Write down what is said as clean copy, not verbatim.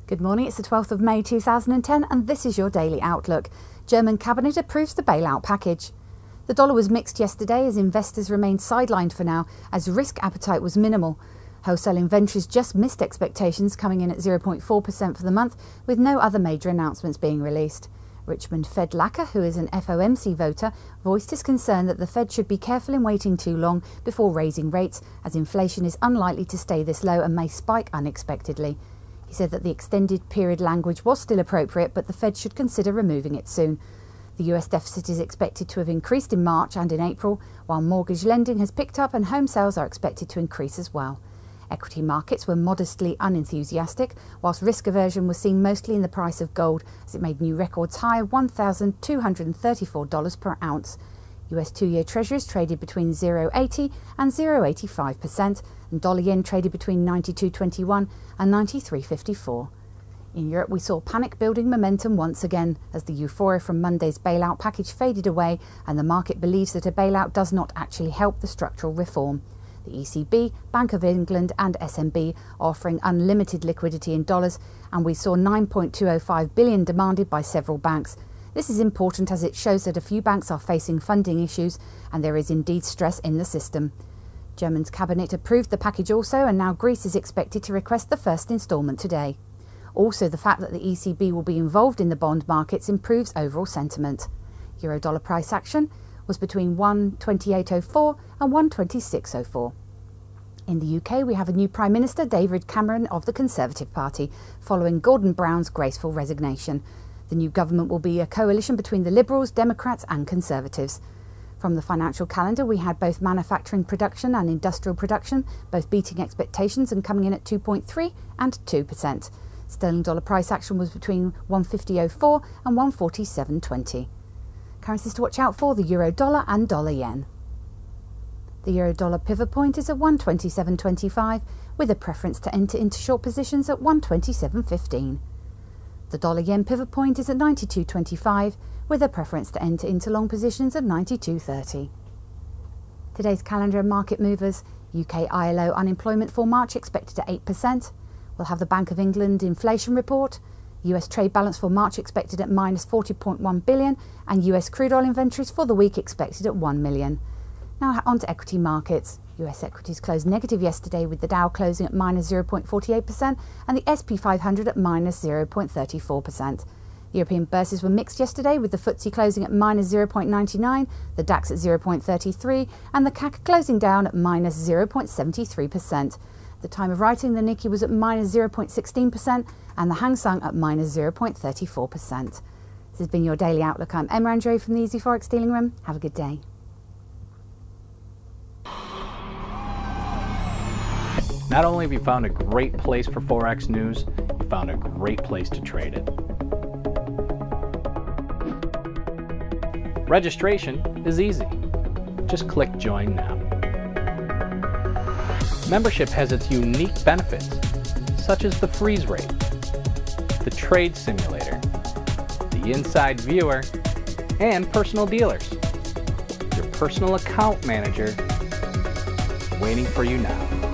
Good morning, it's the 12th of May 2010 and this is your daily outlook. German cabinet approves the bailout package. The dollar was mixed yesterday as investors remained sidelined for now as risk appetite was minimal. Wholesale inventories just missed expectations, coming in at 0.4% for the month, with no other major announcements being released. Richmond Fed Lacker, who is an FOMC voter, voiced his concern that the Fed should be careful in waiting too long before raising rates, as inflation is unlikely to stay this low and may spike unexpectedly. He said that the extended period language was still appropriate, but the Fed should consider removing it soon. The US deficit is expected to have increased in March and in April, while mortgage lending has picked up and home sales are expected to increase as well. Equity markets were modestly unenthusiastic, whilst risk aversion was seen mostly in the price of gold as it made new records high of $1,234 per ounce. US 2-year Treasuries traded between 0.80 and 0.85%, and dollar-yen traded between 92.21 and 93.54. In Europe, we saw panic building momentum once again as the euphoria from Monday's bailout package faded away and the market believes that a bailout does not actually help the structural reform. The ECB, Bank of England and SNB are offering unlimited liquidity in dollars, and we saw $9.205 billion demanded by several banks. This is important as it shows that a few banks are facing funding issues and there is indeed stress in the system. Germany's cabinet approved the package also, and now Greece is expected to request the first instalment today. Also, the fact that the ECB will be involved in the bond markets improves overall sentiment. Euro-dollar price action was between 1.2804 and 1.2604. In the UK, we have a new Prime Minister, David Cameron of the Conservative Party, following Gordon Brown's graceful resignation. The new government will be a coalition between the Liberals, Democrats and Conservatives. From the financial calendar, we had both manufacturing production and industrial production, both beating expectations and coming in at 2.3 and 2%. Sterling dollar price action was between 150.04 and 147.20. Currencies to watch out for: the euro dollar and dollar yen. The euro dollar pivot point is at 127.25, with a preference to enter into short positions at 127.15. The dollar yen pivot point is at 92.25, with a preference to enter into long positions at 92.30. Today's calendar and market movers: UK ILO unemployment for March expected at 8%. We'll have the Bank of England inflation report. US trade balance for March expected at minus 40.1 billion, and US crude oil inventories for the week expected at 1 million. Now on to equity markets. US equities closed negative yesterday, with the Dow closing at minus 0.48% and the SP 500 at minus 0.34%. European bourses were mixed yesterday, with the FTSE closing at minus 0.99, the DAX at 0.33 and the CAC closing down at minus 0.73%. At the time of writing, the Nikkei was at minus 0.16% and the Hang Seng at minus 0.34%. This has been your Daily Outlook. I'm Emma Andre from the easy-forex dealing room. Have a good day. Not only have you found a great place for Forex news, you found a great place to trade it. Registration is easy. Just click Join Now. Membership has its unique benefits, such as the freeze rate, the trade simulator, the inside viewer, and personal dealers. Your personal account manager is waiting for you now.